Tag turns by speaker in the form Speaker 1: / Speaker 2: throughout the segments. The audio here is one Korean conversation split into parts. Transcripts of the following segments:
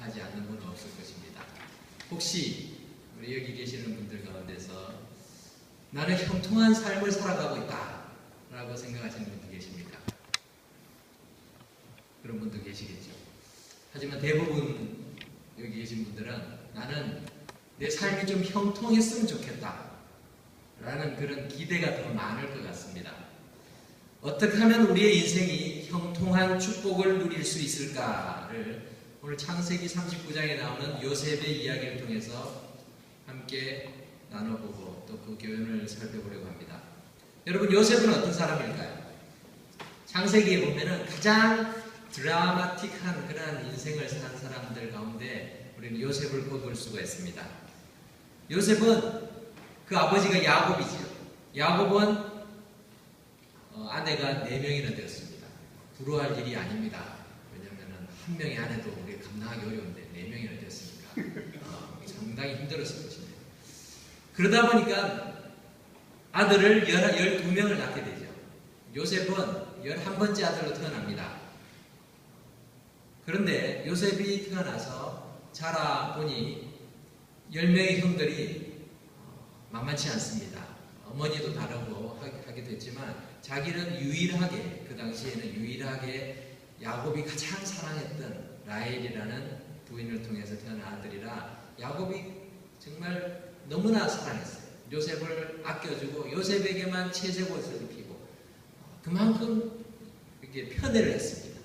Speaker 1: 하지 않는 분은 없을 것입니다. 혹시 우리 여기 계시는 분들 가운데서 나는 형통한 삶을 살아가고 있다 라고 생각하시는 분도 계십니까? 그런 분도 계시겠죠. 하지만 대부분 여기 계신 분들은 나는 내 삶이 좀 형통했으면 좋겠다 라는 그런 기대가 더 많을 것 같습니다. 어떻게 하면 우리의 인생이 형통한 축복을 누릴 수 있을까를 오늘 창세기 39장에 나오는 요셉의 이야기를 통해서 함께 나눠보고 또 그 교훈을 살펴보려고 합니다. 여러분, 요셉은 어떤 사람일까요? 창세기에 보면은 가장 드라마틱한 그런 인생을 산 사람들 가운데 우리는 요셉을 꼽을 수가 있습니다. 요셉은 그 아버지가 야곱이지요. 야곱은 아내가 4명이나 되었습니다. 부러워할 일이 아닙니다. 왜냐하면 한 명의 아내도 우리가 감당하기 어려운데 4명이나 되었으니까 상당히 힘들었을 것입니다. 그러다 보니까 아들을 12명을 낳게 되죠. 요셉은 11번째 아들로 태어납니다. 그런데 요셉이 태어나서 자라보니 10명의 형들이 만만치 않습니다. 어머니도 다르고 하게 됐지만 자기는 유일하게, 그 당시에는 유일하게 야곱이 가장 사랑했던 라헬이라는 부인을 통해서 태어난 아들이라 야곱이 정말 너무나 사랑했어요. 요셉을 아껴주고 요셉에게만 채색옷을 입히고 그만큼 이렇게 편애를 했습니다.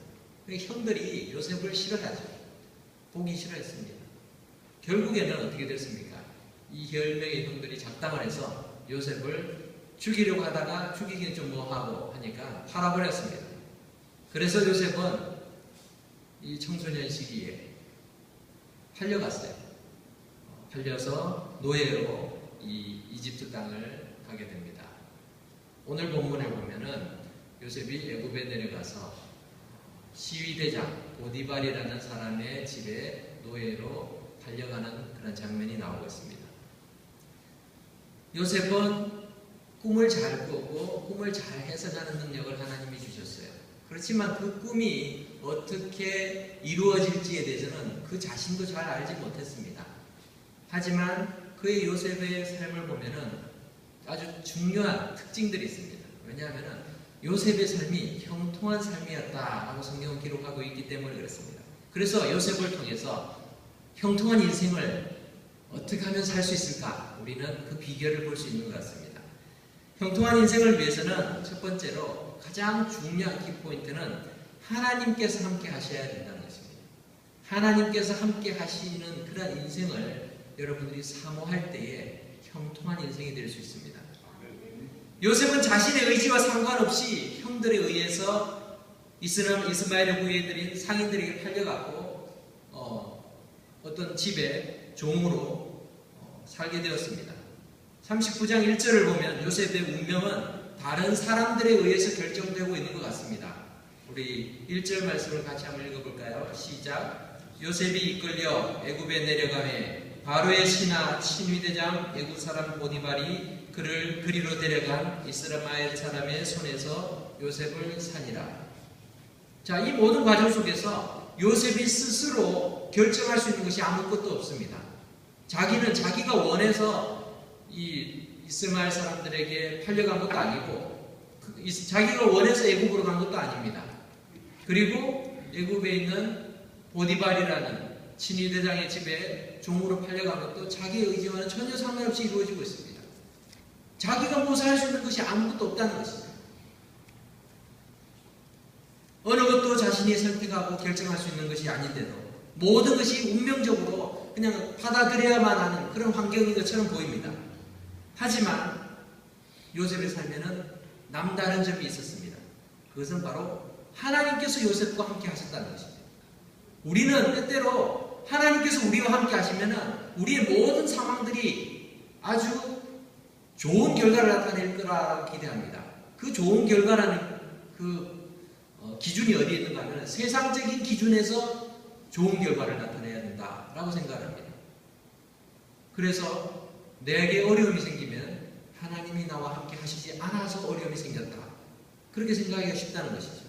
Speaker 1: 형들이 요셉을 싫어하죠. 보기 싫어했습니다. 결국에는 어떻게 됐습니까? 이 10명의 형들이 작당을 해서 요셉을 죽이려고 하다가 죽이기는 좀 뭐하고 하니까 팔아버렸습니다. 그래서 요셉은 이 청소년 시기에 팔려갔어요. 팔려서 노예로 이 이집트 땅을 가게 됩니다. 오늘 본문에 보면은 요셉이 애굽에 내려가서 시위대장 보디발이라는 사람의 집에 노예로 달려가는 그런 장면이 나오고 있습니다. 요셉은 꿈을 잘 꾸고 꿈을 잘 해석하는 능력을 하나님이 주셨어요. 그렇지만 그 꿈이 어떻게 이루어질지에 대해서는 그 자신도 잘 알지 못했습니다. 하지만 그의 요셉의 삶을 보면은 아주 중요한 특징들이 있습니다. 왜냐하면 요셉의 삶이 형통한 삶이었다라고 성경은 기록하고 있기 때문에 그렇습니다. 그래서 요셉을 통해서 형통한 인생을 어떻게 하면 살 수 있을까? 우리는 그 비결을 볼 수 있는 것 같습니다. 형통한 인생을 위해서는 첫 번째로 가장 중요한 키포인트는 하나님께서 함께 하셔야 된다는 것입니다. 하나님께서 함께 하시는 그런 인생을 여러분들이 사모할 때에 형통한 인생이 될 수 있습니다. 요셉은 자신의 의지와 상관없이 형들에 의해서 이스마엘의 후예들인 상인들에게 팔려갔고 어떤 집에 종으로 살게 되었습니다. 39장 1절을 보면 요셉의 운명은 다른 사람들에 의해서 결정되고 있는 것 같습니다. 우리 1절 말씀을 같이 한번 읽어볼까요? 시작. 요셉이 이끌려 애굽에 내려가매 바로의 신하 친위대장 애굽 사람 보디발이 그를 그리로 데려간 이스라엘 사람의 손에서 요셉을 사니라. 자, 이 모든 과정 속에서 요셉이 스스로 결정할 수 있는 것이 아무것도 없습니다. 자기는 자기가 원해서 이 이스마엘 사람들에게 팔려간 것도 아니고 자기가 원해서 애굽으로 간 것도 아닙니다. 그리고 애굽에 있는 보디발이라는 친위대장의 집에 종으로 팔려간 것도 자기의 의지와는 전혀 상관없이 이루어지고 있습니다. 자기가 무엇을 할 수 있는 것이 아무것도 없다는 것입니다. 어느 것도 자신이 선택하고 결정할 수 있는 것이 아닌데도 모든 것이 운명적으로 그냥 받아들여야만 하는 그런 환경인 것처럼 보입니다. 하지만 요셉의 삶에는 남다른 점이 있었습니다. 그것은 바로 하나님께서 요셉과 함께 하셨다는 것입니다. 우리는 때때로 하나님께서 우리와 함께 하시면 우리의 모든 상황들이 아주 좋은 결과를 나타낼 거라고 기대합니다. 그 좋은 결과라는 기준이 어디에 있는가 하면 세상적인 기준에서 좋은 결과를 나타내야 된다라고 생각합니다. 그래서 내게 어려움이 생기면 하나님이 나와 함께 하시지 않아서 어려움이 생겼다. 그렇게 생각하기가 쉽다는 것이죠.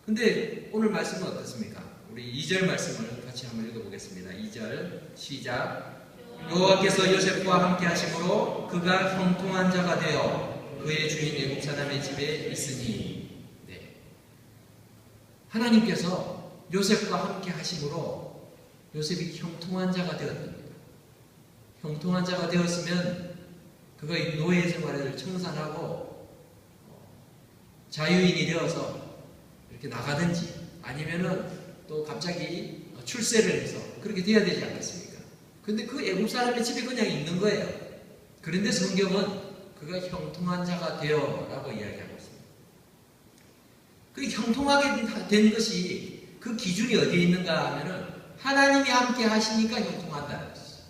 Speaker 1: 근데 오늘 말씀은 어떻습니까? 우리 2절 말씀을 같이 한번 읽어보겠습니다. 2절 시작. 여호와께서 요셉과 함께 하심으로 그가 형통한 자가 되어 그의 주인 애굽 사람의 집에 있으니. 네. 하나님께서 요셉과 함께 하심으로 요셉이 형통한 자가 되었답니다. 형통한 자가 되었으면 그가 노예 생활을 청산하고 자유인이 되어서 이렇게 나가든지 아니면은 또 갑자기 출세를 해서 그렇게 돼야 되지 않겠습니까? 근데 그 애굽 사람의 집에 그냥 있는 거예요. 그런데 성경은 그가 형통한 자가 되어 라고 이야기하고 있습니다. 그 형통하게 된 것이 그 기준이 어디에 있는가 하면은 하나님이 함께 하시니까 형통한다는 것이죠.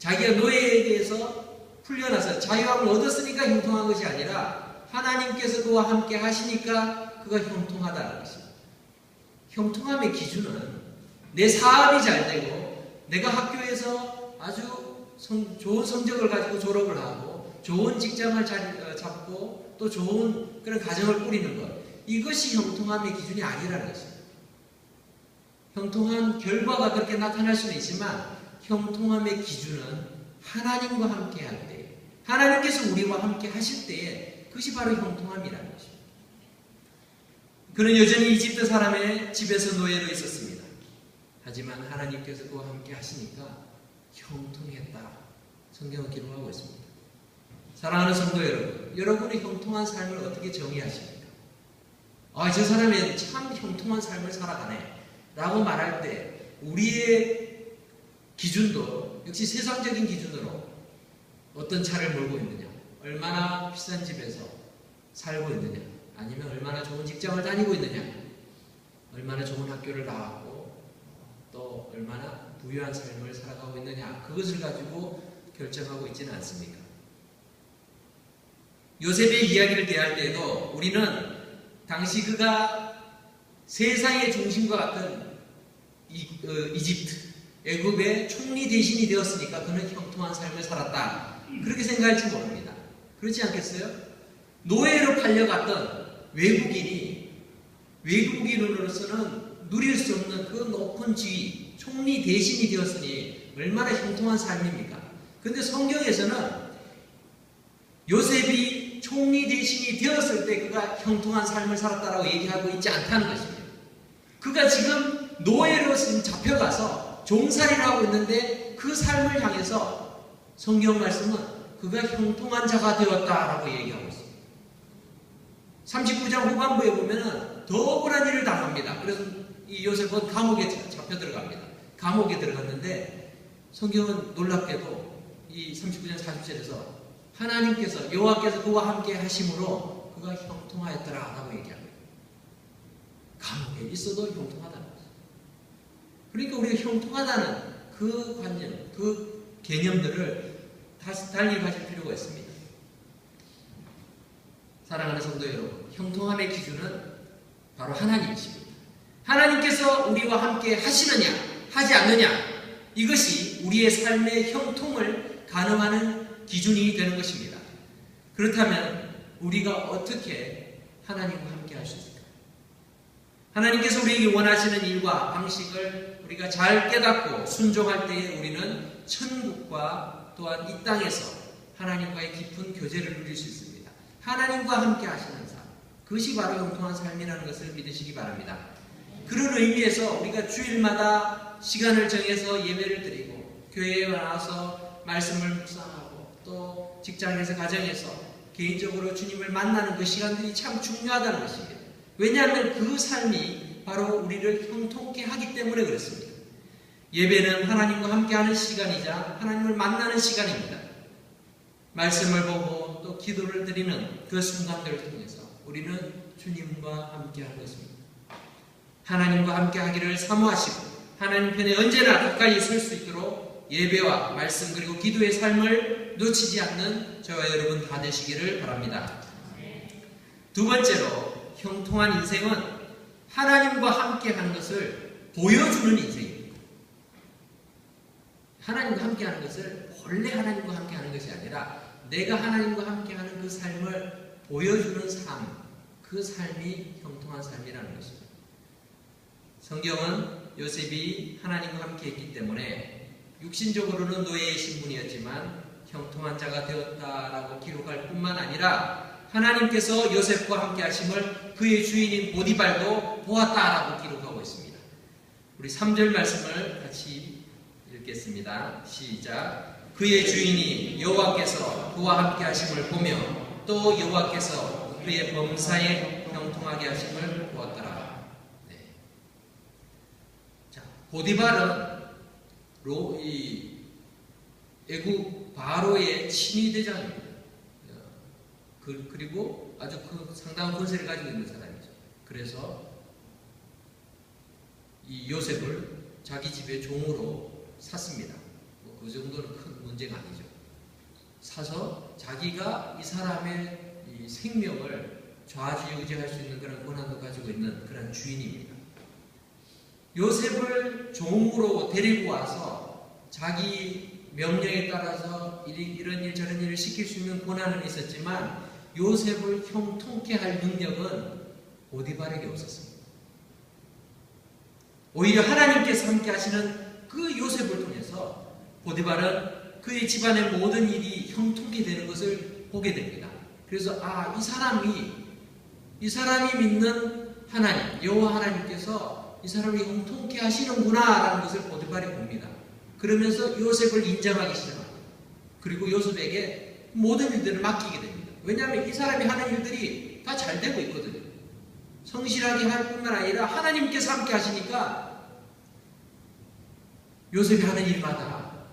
Speaker 1: 자기가 노예에게서 풀려나서 자유함을 얻었으니까 형통한 것이 아니라 하나님께서 그와 함께 하시니까 그가 형통하다는 것입니다. 형통함의 기준은 내 사업이 잘 되고 내가 학교에서 아주 좋은 성적을 가지고 졸업을 하고 좋은 직장을 잡고 또 좋은 그런 가정을 꾸리는 것, 이것이 형통함의 기준이 아니라는 것입니다. 형통한 결과가 그렇게 나타날 수는 있지만 형통함의 기준은 하나님과 함께 할 때, 하나님께서 우리와 함께 하실 때에 그것이 바로 형통함이라는 것입니다. 그는 여전히 이집트 사람의 집에서 노예로 있었습니다. 하지만 하나님께서 그와 함께 하시니까 형통했다. 성경은 기록하고 있습니다. 사랑하는 성도 여러분, 여러분의 형통한 삶을 어떻게 정의하십니까? 저 사람이 참 형통한 삶을 살아가네 라고 말할 때 우리의 기준도 역시 세상적인 기준으로 어떤 차를 몰고 있느냐, 얼마나 비싼 집에서 살고 있느냐, 아니면 얼마나 좋은 직장을 다니고 있느냐, 얼마나 좋은 학교를 나왔고 또 얼마나 부유한 삶을 살아가고 있느냐, 그것을 가지고 결정하고 있지는 않습니까? 요셉의 이야기를 대할 때에도 우리는 당시 그가 세상의 중심과 같은 이집트, 애굽의 총리 대신이 되었으니까 그는 형통한 삶을 살았다, 그렇게 생각할지 모릅니다. 그렇지 않겠어요? 노예로 팔려갔던 외국인으로서는 누릴 수 없는 그 높은 지위, 총리 대신이 되었으니 얼마나 형통한 삶입니까? 그런데 성경에서는 요셉이 총리 대신이 되었을 때 그가 형통한 삶을 살았다라고 얘기하고 있지 않다는 것입니다. 그가 지금 노예로 잡혀가서 종살이를 하고 있는데 그 삶을 향해서 성경 말씀은 그가 형통한 자가 되었다라고 얘기하고 있습니다. 39장 후반부에 보면은 더 억울한 일을 당합니다. 그래서 이 요셉은 감옥에 잡혀 들어갑니다. 감옥에 들어갔는데 성경은 놀랍게도 이 39장 40절에서 하나님께서 여호와께서 그와 함께 하심으로 그가 형통하였더라라고 얘기합니다. 감옥에 있어도 형통하다는 거죠. 그러니까 우리가 형통하다는 그 관념, 그 개념들을 다시 달리 가질 필요가 있습니다. 사랑하는 성도 여러분, 형통함의 기준은 바로 하나님이십니다. 하나님께서 우리와 함께 하시느냐, 하지 않느냐, 이것이 우리의 삶의 형통을 가늠하는 기준이 되는 것입니다. 그렇다면 우리가 어떻게 하나님과 함께 할 수 있을까요? 하나님께서 우리에게 원하시는 일과 방식을 우리가 잘 깨닫고 순종할 때에 우리는 천국과 또한 이 땅에서 하나님과의 깊은 교제를 누릴 수 있습니다. 하나님과 함께 하시는 삶, 그것이 바로 형통한 삶이라는 것을 믿으시기 바랍니다. 그런 의미에서 우리가 주일마다 시간을 정해서 예배를 드리고 교회에 나와서 말씀을 묵상하고 또 직장에서 가정에서 개인적으로 주님을 만나는 그 시간들이 참 중요하다는 것입니다. 왜냐하면 그 삶이 바로 우리를 형통케 하기 때문에 그렇습니다. 예배는 하나님과 함께하는 시간이자 하나님을 만나는 시간입니다. 말씀을 보고 또 기도를 드리는 그 순간들을 통해서 우리는 주님과 함께하는 것입니다. 하나님과 함께하기를 사모하시고 하나님 편에 언제나 가까이 설 수 있도록 예배와 말씀 그리고 기도의 삶을 놓치지 않는 저와 여러분 다 되시기를 바랍니다. 두 번째로 형통한 인생은 하나님과 함께하는 것을 보여주는 인생입니다. 하나님과 함께하는 것을 본래 하나님과 함께하는 것이 아니라 내가 하나님과 함께하는 그 삶을 보여주는 삶, 그 삶이 형통한 삶이라는 것입니다. 성경은 요셉이 하나님과 함께 했기 때문에 육신적으로는 노예의 신분이었지만 형통한 자가 되었다라고 기록할 뿐만 아니라 하나님께서 요셉과 함께 하심을 그의 주인인 보디발도 보았다라고 기록하고 있습니다. 우리 3절 말씀을 같이 읽겠습니다. 시작. 그의 주인이 여호와께서 그와 함께 하심을 보며 또 여호와께서 그의 범사에 형통하게 하심을 보았더라. 네. 자, 보디발은 이 애국 바로의 친위 대장입니다. 그리고 아주 상당한 권세를 가지고 있는 사람이죠. 그래서 이 요셉을 자기 집의 종으로 샀습니다. 그 정도는 큰 문제가 아니죠. 사서 자기가 이 사람의 이 생명을 좌지우지할 수 있는 그런 권한도 가지고 있는 그런 주인입니다. 요셉을 종으로 데리고 와서 자기 명령에 따라서 이런 일 저런 일을 시킬 수 있는 권한은 있었지만 요셉을 형통케 할 능력은 보디발에게 없었습니다. 오히려 하나님께서 함께 하시는 그 요셉을 통해서 보디발은 그의 집안의 모든 일이 형통케 되는 것을 보게 됩니다. 그래서 이 사람이 믿는 하나님, 여호와 하나님께서 이 사람을 형통케 하시는구나 라는 것을 보디발이 봅니다. 그러면서 요셉을 인정하기 시작합니다. 그리고 요셉에게 모든 일들을 맡기게 됩니다. 왜냐하면 이 사람이 하는 일들이 다 잘 되고 있거든요. 성실하게 할 뿐만 아니라 하나님께서 함께 하시니까 요셉이 하는 일마다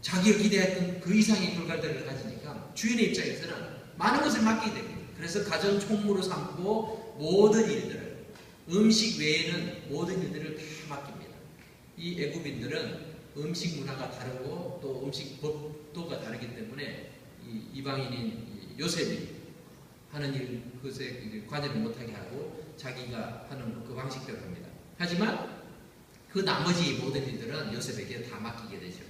Speaker 1: 자기가 기대했던 그 이상의 결과들을 가지니까 주인의 입장에서는 많은 것을 맡기게 됩니다. 그래서 가정 총무로 삼고 모든 일들을, 음식 외에는 모든 일들을 다 맡깁니다. 이 애굽인들은 음식 문화가 다르고 또 음식 법도가 다르기 때문에 이방인인 요셉이 하는 일 그것에 관여를 못하게 하고 자기가 하는 그 방식대로 합니다. 하지만 그 나머지 모든 일들은 요셉에게 다 맡기게 되죠.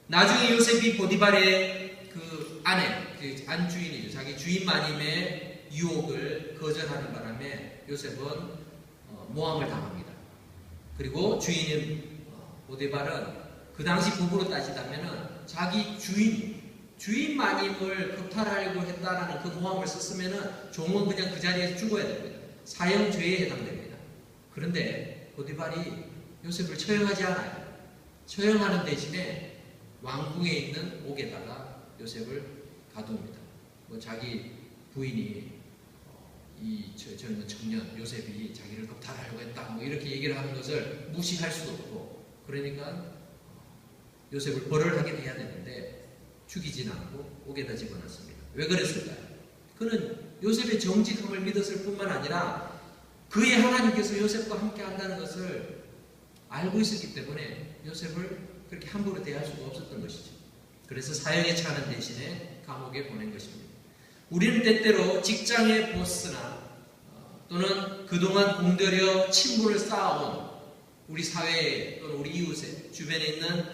Speaker 1: 나중에 요셉이 보디발의 그 아내, 그 안주인이죠. 자기 주인 마님의 유혹을 거절하는 바람에 요셉은 모함을 당합니다. 그리고 주인인 보디발은 그 당시 법으로 따지자면은 자기 주인 마님을 겁탈하려고 했다라는 그 모함을 썼으면은 종은 그냥 그 자리에서 죽어야 됩니다. 사형죄에 해당됩니다. 그런데 보디발이 요셉을 처형하지 않아요. 처형하는 대신에 왕궁에 있는 옥에다가 요셉을 가두옵니다. 자기 부인이 저는 청년 요셉이 자기를 겁탈하려고 했다 이렇게 얘기를 하는 것을 무시할 수도 없고, 그러니까 요셉을 벌을 하게 해야 되는데 죽이진 않고 옥에다 집어넣습니다. 왜 그랬을까요? 그는 요셉의 정직함을 믿었을 뿐만 아니라 그의 하나님께서 요셉과 함께 한다는 것을 알고 있었기 때문에 요셉을 그렇게 함부로 대할 수가 없었던 것이죠. 그래서 사형에 처하는 대신에 감옥에 보낸 것입니다. 우리는 때때로 직장의 보스나 또는 그동안 공들여 친분을 쌓아온 우리 사회에 또는 우리 이웃에 주변에 있는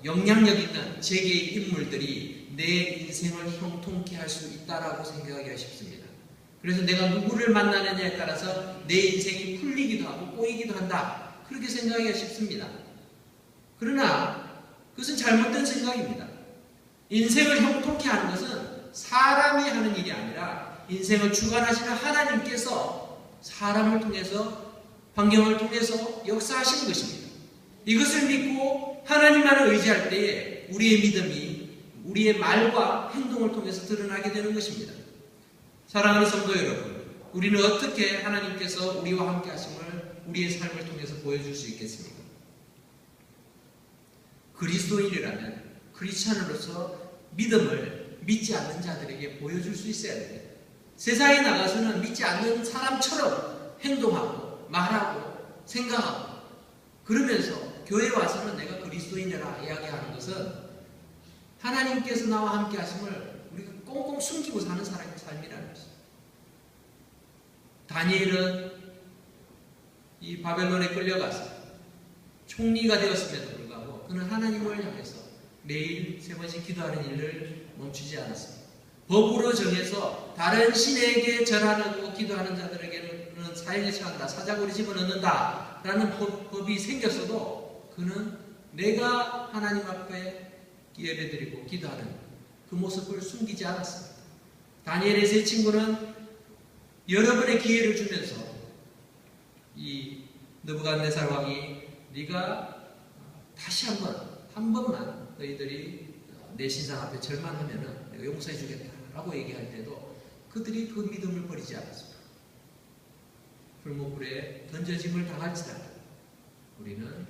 Speaker 1: 영향력 있는 재계의 인물들이 내 인생을 형통케 할 수 있다라고 생각하기가 쉽습니다. 그래서 내가 누구를 만나느냐에 따라서 내 인생이 풀리기도 하고 꼬이기도 한다, 그렇게 생각하기가 쉽습니다. 그러나 그것은 잘못된 생각입니다. 인생을 형통케 하는 것은 사람이 하는 일이 아니라 인생을 주관하시는 하나님께서 사람을 통해서, 환경을 통해서 역사하시는 것입니다. 이것을 믿고 하나님만을 의지할 때에 우리의 믿음이 우리의 말과 행동을 통해서 드러나게 되는 것입니다. 사랑하는 성도 여러분, 우리는 어떻게 하나님께서 우리와 함께 하심을 우리의 삶을 통해서 보여줄 수 있겠습니까? 그리스도인이라면, 크리스찬으로서 믿음을 믿지 않는 자들에게 보여줄 수 있어야 됩니다. 세상에 나가서는 믿지 않는 사람처럼 행동하고 말하고 생각하고 그러면서 교회에 와서는 내가 그리스도인이라 이야기하는 것은 하나님께서 나와 함께 하심을 우리가 꽁꽁 숨기고 사는 사람의 삶이라는 것입니다. 다니엘은 이 바벨론에 끌려가서 총리가 되었음에도 불구하고 그는 하나님을 향해서 매일 3번씩 기도하는 일을 멈추지 않았습니다. 법으로 정해서 다른 신에게 절하고 기도하는 자들에게는 사형에 처한다, 사자고리 집어넣는다 라는 법이 생겼어도 그는 내가 하나님 앞에 예배드리고 기도하는 그 모습을 숨기지 않았습니다. 다니엘의 세 친구는 여러 번의 기회를 주면서 이 느부갓네살 왕이 네가 다시 한 번만 너희들이 내 신상 앞에 절만하면은 내가 용서해 주겠다라고 얘기할 때도 그들이 그 믿음을 버리지 않았습니다. 불못불에 던져짐을 당할지라도 우리는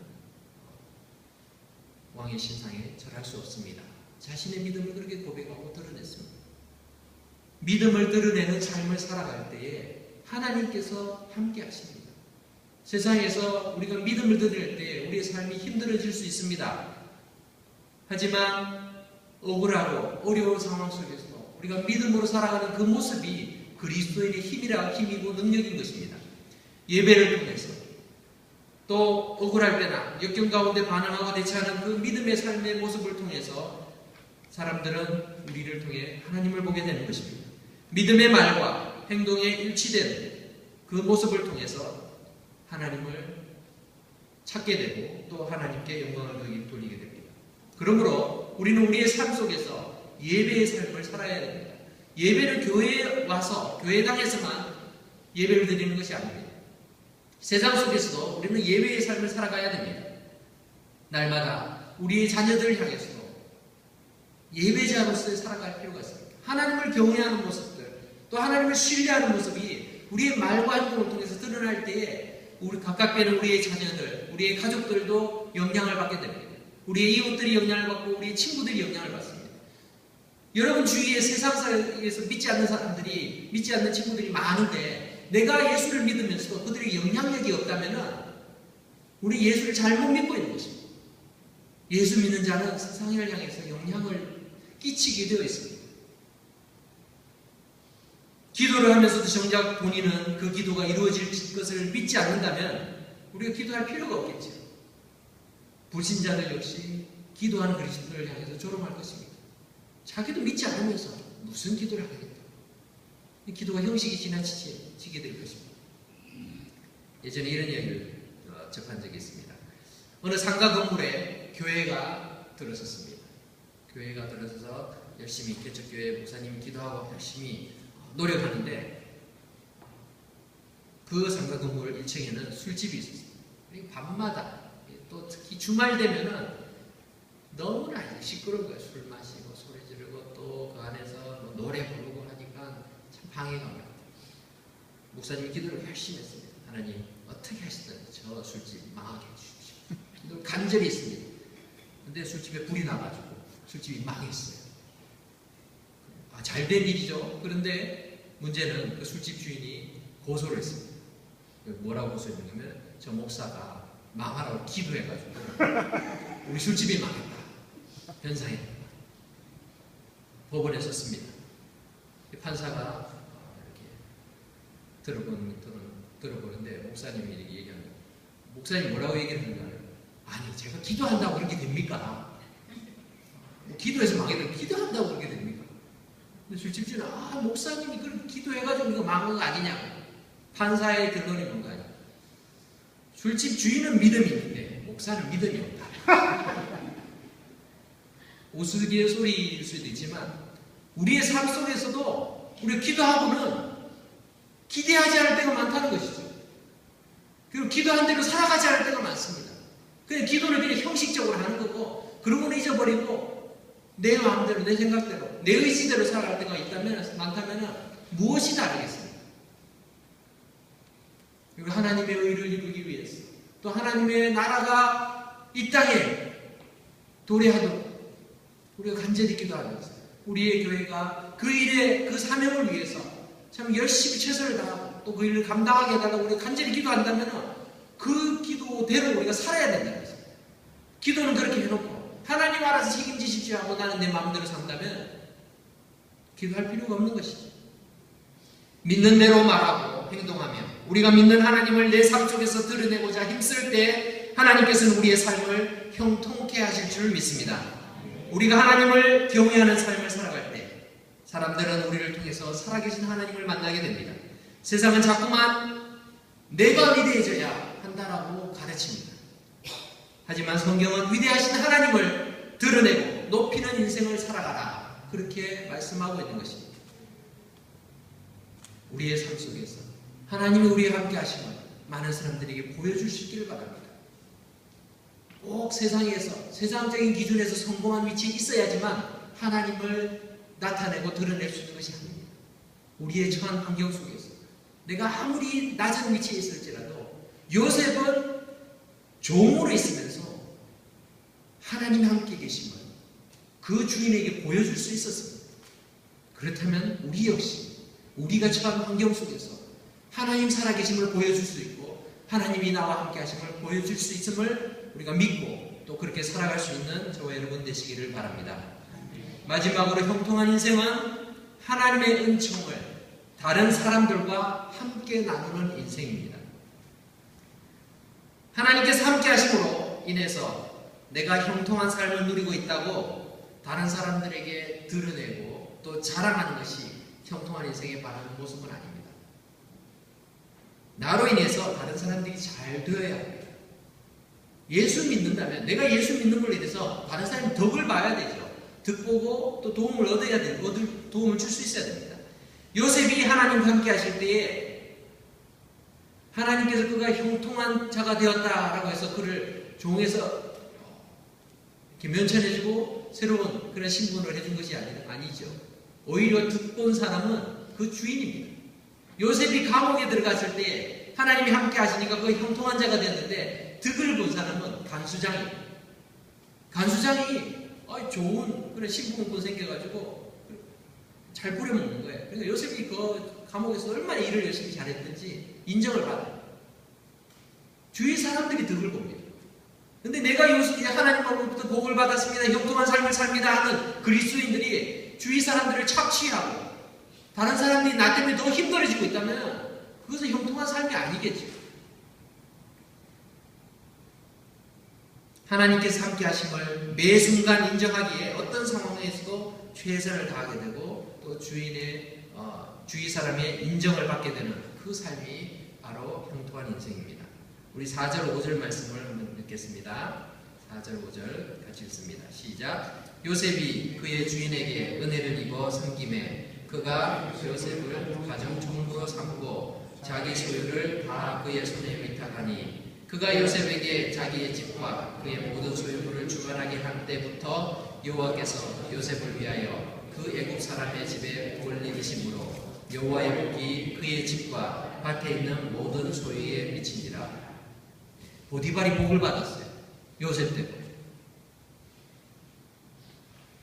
Speaker 1: 왕의 신상에 절할 수 없습니다. 자신의 믿음을 그렇게 고백하고 드러냈습니다. 믿음을 드러내는 삶을 살아갈 때에 하나님께서 함께 하십니다. 세상에서 우리가 믿음을 드러낼 때 우리의 삶이 힘들어질 수 있습니다. 하지만 억울하고 어려운 상황 속에서 우리가 믿음으로 살아가는 그 모습이 그리스도인의 힘이고 능력인 것입니다. 예배를 통해서 또 억울할 때나 역경 가운데 반응하고 대처하는 그 믿음의 삶의 모습을 통해서 사람들은 우리를 통해 하나님을 보게 되는 것입니다. 믿음의 말과 행동에 일치된 그 모습을 통해서 하나님을 찾게 되고 또 하나님께 영광을 돌리게 됩니다. 그러므로 우리는 우리의 삶 속에서 예배의 삶을 살아야 됩니다. 예배를 교회에 와서 교회당에서만 예배를 드리는 것이 아닙니다. 세상 속에서도 우리는 예배의 삶을 살아가야 됩니다. 날마다 우리의 자녀들을 향해서 예배자로서 살아갈 필요가 있습니다. 하나님을 경외하는 모습들, 또 하나님을 신뢰하는 모습이 우리의 말과 행동을 통해서 드러날 때에 우리 가깝게는 우리의 자녀들, 우리의 가족들도 영향을 받게 됩니다. 우리의 이웃들이 영향을 받고 우리의 친구들이 영향을 받습니다. 여러분 주위에 세상에서 믿지 않는 사람들이, 믿지 않는 친구들이 많은데 내가 예수를 믿으면서도 그들에게 영향력이 없다면 우리 예수를 잘못 믿고 있는 것입니다. 예수 믿는 자는 세상을 향해서 영향을 끼치게 되어 있습니다. 기도를 하면서도 정작 본인은 그 기도가 이루어질 것을 믿지 않는다면 우리가 기도할 필요가 없겠죠. 불신자들 역시 기도하는 그리스도를 향해서 조롱할 것입니다. 자기도 믿지 않으면서 무슨 기도를 하겠다. 기도가 형식이 지나치게 될 것입니다. 예전에 이런 이야기를 접한 적이 있습니다. 어느 상가 건물에 교회가 들어섰습니다. 교회가 들어서서 열심히 개척교회 목사님 기도하고 열심히 노력하는데 그 상가 건물 1층에는 술집이 있었습니다. 밤마다 또 특히 주말 되면은 너무나 시끄러운 거예요. 술 마시고 소리 지르고 또 그 안에서 노래 부르고 하니까 참 방해가 많아요. 목사님이 기도를 열심히 했습니다. 하나님 어떻게 하시든 저 술집 망하게 해주십시오. 기도를 간절히 했습니다. 근데 술집에 불이 나가지고 술집이 망했어요. 잘된 일이죠. 그런데 문제는 그 술집 주인이 고소를 했습니다. 뭐라고 고소했냐면 저 목사가 망하라고 기도해가지고 우리 술집이 망했다. 변상했다. 법원에 썼습니다. 판사가 이렇게 들어보는데 목사님이 이렇게 얘기하는 거예요. 목사님이 뭐라고 얘기하는가요? 아니 제가 기도한다고 그렇게 됩니까? 기도해서 망해도 기도한다고 그렇게 됩니까? 근데 술집주는 목사님이 그렇게 기도해가지고 이거 망한 거 아니냐고. 판사의 결론이 뭔가요? 술집 주인은 믿음이 있는데 목사는 믿음이 없다. 우스갯소리일 수도 있지만 우리의 삶 속에서도 우리가 기도하고는 기대하지 않을 때가 많다는 것이죠. 그리고 기도한 대로 살아가지 않을 때가 많습니다. 그냥 기도를 그냥 형식적으로 하는 거고 그러고는 잊어버리고 내 마음대로, 내 생각대로, 내 의지대로 살아갈 때가 많다면 무엇이 다르겠습니까? 그리고 하나님의 의를 이루기 위해서 또 하나님의 나라가 이 땅에 도래하도록 우리가 간절히 기도하면서 우리의 교회가 그 일에 그 사명을 위해서 참 열심히 최선을 다하고 또 그 일을 감당하게 해달라고 우리가 간절히 기도한다면 그 기도대로 우리가 살아야 된다는 거죠. 기도는 그렇게 해놓고 하나님 알아서 책임지십시오 하고 나는 내 마음대로 산다면 기도할 필요가 없는 것이죠. 믿는 대로 말하고 행동하며 우리가 믿는 하나님을 내 삶 속에서 드러내고자 힘쓸 때 하나님께서는 우리의 삶을 형통케 하실 줄 믿습니다. 우리가 하나님을 경외하는 삶을 살아갈 때 사람들은 우리를 통해서 살아계신 하나님을 만나게 됩니다. 세상은 자꾸만 내가 위대해져야 한다라고 가르칩니다. 하지만 성경은 위대하신 하나님을 드러내고 높이는 인생을 살아가라, 그렇게 말씀하고 있는 것입니다. 우리의 삶 속에서 하나님이 우리와 함께 하심을 많은 사람들에게 보여줄 수 있기를 바랍니다. 꼭 세상에서, 세상적인 기준에서 성공한 위치에 있어야지만 하나님을 나타내고 드러낼 수 있는 것이 아닙니다. 우리의 처한 환경 속에서 내가 아무리 낮은 위치에 있을지라도 요셉은 종으로 있으면서 하나님이 함께 계심을 그 주인에게 보여줄 수 있었습니다. 그렇다면 우리 역시 우리가 처한 환경 속에서 하나님 살아계심을 보여줄 수 있고 하나님이 나와 함께 하심을 보여줄 수 있음을 우리가 믿고 또 그렇게 살아갈 수 있는 저와 여러분 되시기를 바랍니다. 마지막으로 형통한 인생은 하나님의 은총을 다른 사람들과 함께 나누는 인생입니다. 하나님께서 함께 하심으로 인해서 내가 형통한 삶을 누리고 있다고 다른 사람들에게 드러내고 또 자랑하는 것이 형통한 인생의 바라는 모습은 아닙니다. 나로 인해서 다른 사람들이 잘 되어야 합니다. 예수 믿는다면 내가 예수 믿는 걸로 인해서 다른 사람이 덕을 봐야 되죠. 득보고 또 도움을 얻어야 되고 도움을 줄 수 있어야 됩니다. 요셉이 하나님과 함께 하실 때에 하나님께서 그가 형통한 자가 되었다라고 해서 그를 종에서 이렇게 면천해주고 새로운 그런 신분을 해준 것이 아니죠. 오히려 득본 사람은 그 주인입니다. 요셉이 감옥에 들어갔을 때 하나님이 함께 하시니까 그 형통한 자가 되었는데 득을 본 사람은 간수장이 좋은 그런 신분권 생겨가지고 잘 부려먹는 거예요. 그러니까 요셉이 그 감옥에서 얼마나 일을 열심히 잘했든지 인정을 받아요. 주위 사람들이 득을 봅니다. 근데 내가 요셉이 하나님으로부터 복을 받았습니다, 형통한 삶을 삽니다 하는 그리스도인들이 주위 사람들을 착취하고 다른 사람들이 나 때문에 더 힘들어지고 있다면 그것은 형통한 삶이 아니겠죠. 하나님께서 함께 하심을 매 순간 인정하기에 어떤 상황에서도 최선을 다하게 되고 또 주위 사람의 인정을 받게 되는 그 삶이 바로 형통한 인생입니다. 우리 4절 5절 말씀을 한번 읽겠습니다. 4절 5절 같이 읽습니다. 시작. 요셉이 그의 주인에게 은혜를 입어 섬김에 그가 요셉을 가정 총무로 삼고 자기 소유를 다 그의 손에 위탁하니 그가 요셉에게 자기의 집과 그의 모든 소유물을 주관하게 한 때부터 여호와께서 요셉을 위하여 그 애굽 사람의 집에 복을 내리심으로 여호와의 복이 그의 집과 밭에 있는 모든 소유에 미치니라. 보디발이 복을 받았어요. 요셉 때문에.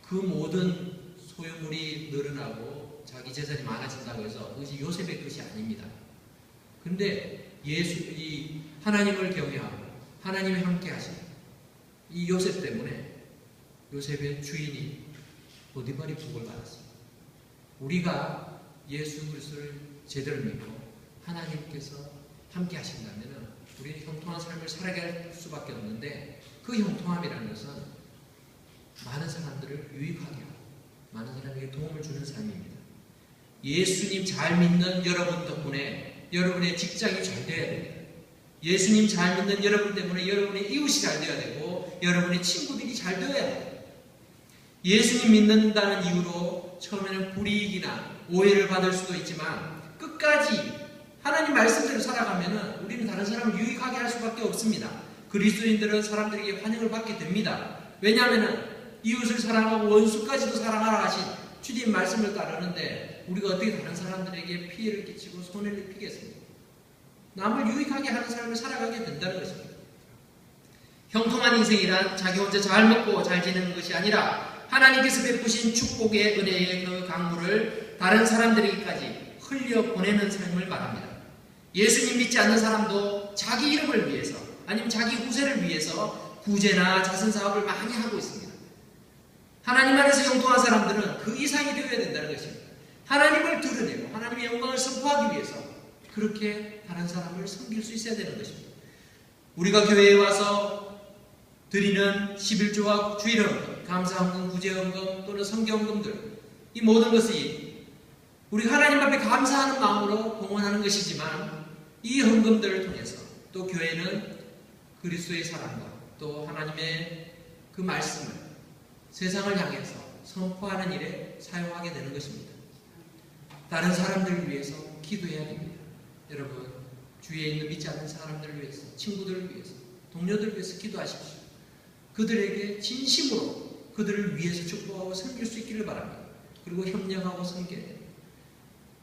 Speaker 1: 그 모든 소유물이 늘어나고 자기 재산이 많아진다고 해서 그것이 요셉의 것이 아닙니다. 그런데 이 하나님을 경외하고 하나님이 함께 하신 이 요셉 때문에 요셉의 주인이 보디발이 복을 받았습니다. 우리가 예수 그리스도를 제대로 믿고 하나님께서 함께 하신다면 우리는 형통한 삶을 살아갈 수밖에 없는데 그 형통함이라는 것은 많은 사람들을 유익하게 하고 많은 사람에게 도움을 주는 삶입니다. 예수님 잘 믿는 여러분 덕분에 여러분의 직장이 잘 되어야 됩니다. 예수님 잘 믿는 여러분 때문에 여러분의 이웃이 잘 되어야 되고 여러분의 친구들이 잘 되어야 돼요. 예수님 믿는다는 이유로 처음에는 불이익이나 오해를 받을 수도 있지만 끝까지 하나님 말씀대로 살아가면 우리는 다른 사람을 유익하게 할 수밖에 없습니다. 그리스도인들은 사람들에게 환영을 받게 됩니다. 왜냐하면 이웃을 사랑하고 원수까지도 사랑하라 하신 주님 말씀을 따르는데 우리가 어떻게 다른 사람들에게 피해를 끼치고 손해를 입히겠습니까? 남을 유익하게 하는 삶을 살아가게 된다는 것입니다. 형통한 인생이란 자기 혼자 잘 먹고 잘 지내는 것이 아니라 하나님께서 베푸신 축복의 은혜의 그 강물을 다른 사람들에게까지 흘려보내는 삶을 말합니다. 예수님 믿지 않는 사람도 자기 이름을 위해서 아니면 자기 후세를 위해서 구제나 자선사업을 많이 하고 있습니다. 하나님 안에서 형통한 사람들은 그 이상이 되어야 된다는 것입니다. 하나님을 드러내고 하나님의 영광을 선포하기 위해서 그렇게 다른 사람을 섬길 수 있어야 되는 것입니다. 우리가 교회에 와서 드리는 11조와 주일헌금, 감사헌금, 구제헌금 또는 성경헌금들 이 모든 것이 우리 하나님 앞에 감사하는 마음으로 봉헌하는 것이지만 이 헌금들을 통해서 또 교회는 그리스도의 사랑과 또 하나님의 그 말씀을 세상을 향해서 선포하는 일에 사용하게 되는 것입니다. 다른 사람들을 위해서 기도해야 됩니다. 여러분, 주위에 있는 믿지 않는 사람들을 위해서, 친구들을 위해서, 동료들을 위해서 기도하십시오. 그들에게 진심으로 그들을 위해서 축복하고 섬길 수 있기를 바랍니다. 그리고 협력하고 섬겨야 됩니다.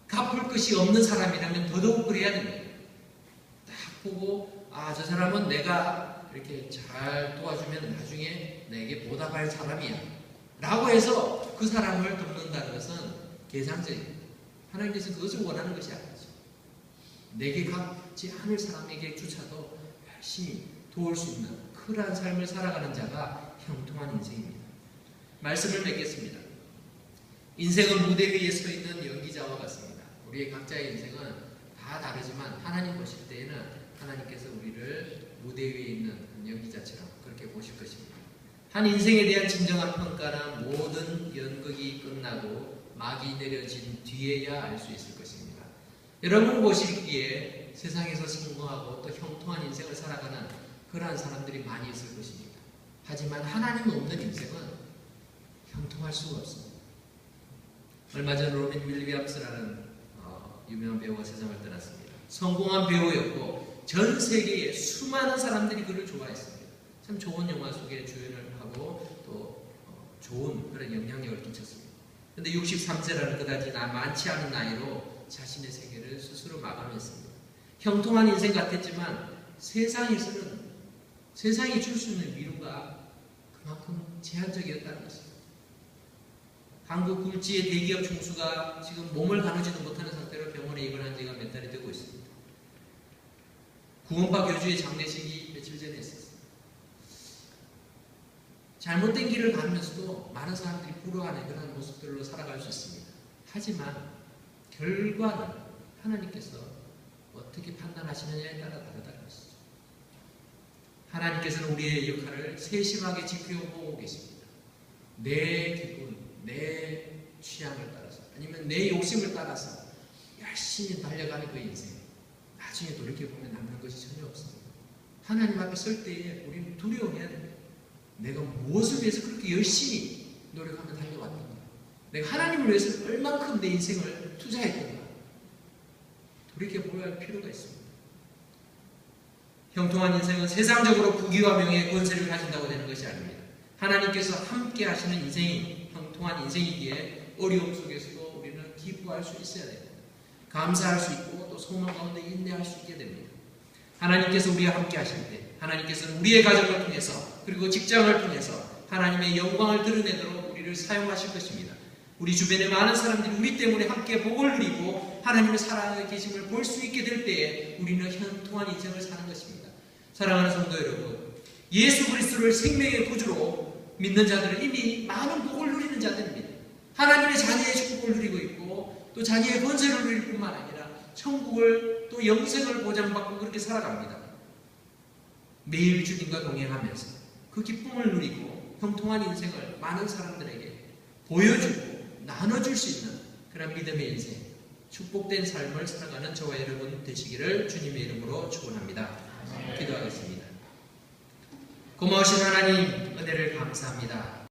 Speaker 1: 갚을 것이 없는 사람이라면 더더욱 그래야 됩니다. 딱 보고 저 사람은 내가 이렇게 잘 도와주면 나중에 내게 보답할 사람이야 라고 해서 그 사람을 돕는다는 것은 계산적입니다. 하나님께서는 그것을 원하는 것이 아니죠. 내게 갚지 않을 사람에게조차도 열심히 도울 수 있는 그러한 삶을 살아가는 자가 형통한 인생입니다. 말씀을 맺겠습니다. 인생은 무대 위에 서 있는 연기자와 같습니다. 우리의 각자의 인생은 다 다르지만 하나님 보실 때에는 하나님께서 우리를 무대 위에 있는 연기자처럼 그렇게 보실 것입니다. 한 인생에 대한 진정한 평가는 모든 연극이 끝나고 막이 내려진 뒤에야 알 수 있을 것입니다. 여러분 보시기에 세상에서 성공하고 또 형통한 인생을 살아가는 그러한 사람들이 많이 있을 것입니다. 하지만 하나님 없는 인생은 형통할 수가 없습니다. 얼마 전 로빈 윌리엄스라는 유명한 배우가 세상을 떠났습니다. 성공한 배우였고 전 세계의 수많은 사람들이 그를 좋아했습니다. 참 좋은 영화 속에 주연을 하고 또 좋은 그런 영향력을 끼쳤습니다. 그런데 63세라는 그다지 많지 않은 나이로 자신의 세계를 스스로 마감했습니다. 형통한 인생 같았지만 세상에서는 세상이 줄 수 있는 위로가 그만큼 제한적이었다는 것입니다. 한국 굴지의 대기업 총수가 지금 몸을 가누지도 못하는 상태로 병원에 입원한 지가 몇 달이 되고 있습니다. 구원파 교주의 장례식이 며칠 전에 있었습니다. 잘못된 길을 가면서도 많은 사람들이 부러워하는 그런 모습들로 살아갈 수 있습니다. 하지만 결과는 하나님께서 어떻게 판단하시느냐에 따라 다르다는 것이죠. 하나님께서는 우리의 역할을 세심하게 지켜보고 계십니다. 내 기분, 내 취향을 따라서 아니면 내 욕심을 따라서 열심히 달려가는 그 인생, 나중에 돌이켜보면 남는 것이 전혀 없습니다. 하나님 앞에 설 때에 우리는 두려워해야 됩니다. 내가 무엇을 위해서 그렇게 열심히 노력하며 달려왔는가, 내가 하나님을 위해서 얼만큼 내 인생을 투자했던가 돌이켜보아야 할 필요가 있습니다. 형통한 인생은 세상적으로 부귀와 명예, 권세를 가진다고 되는 것이 아닙니다. 하나님께서 함께 하시는 인생이 형통한 인생이기에 어려움 속에서도 우리는 기뻐할 수 있어야 됩니다. 감사할 수 있고 또 소망 가운데 인내할 수 있게 됩니다. 하나님께서 우리와 함께 하실 때 하나님께서는 우리의 가정을 통해서 그리고 직장을 통해서 하나님의 영광을 드러내도록 우리를 사용하실 것입니다. 우리 주변의 많은 사람들이 우리 때문에 함께 복을 누리고 하나님의 살아가는 계심을 볼 수 있게 될 때에 우리는 형통한 인생을 사는 것입니다. 사랑하는 성도 여러분, 예수 그리스도를 생명의 구주로 믿는 자들은 이미 많은 복을 누리는 자들입니다. 하나님의 자녀의 축복을 누리고 있고 또 자녀의 권세를 누릴 뿐만 아니라 천국을 또 영생을 보장받고 그렇게 살아갑니다. 매일 주님과 동행하면서 그 기쁨을 누리고 형통한 인생을 많은 사람들에게 보여주고 나눠줄 수 있는 그런 믿음의 인생, 축복된 삶을 살아가는 저와 여러분 되시기를 주님의 이름으로 축원합니다. 기도하겠습니다. 고마우신 하나님, 은혜를 감사합니다.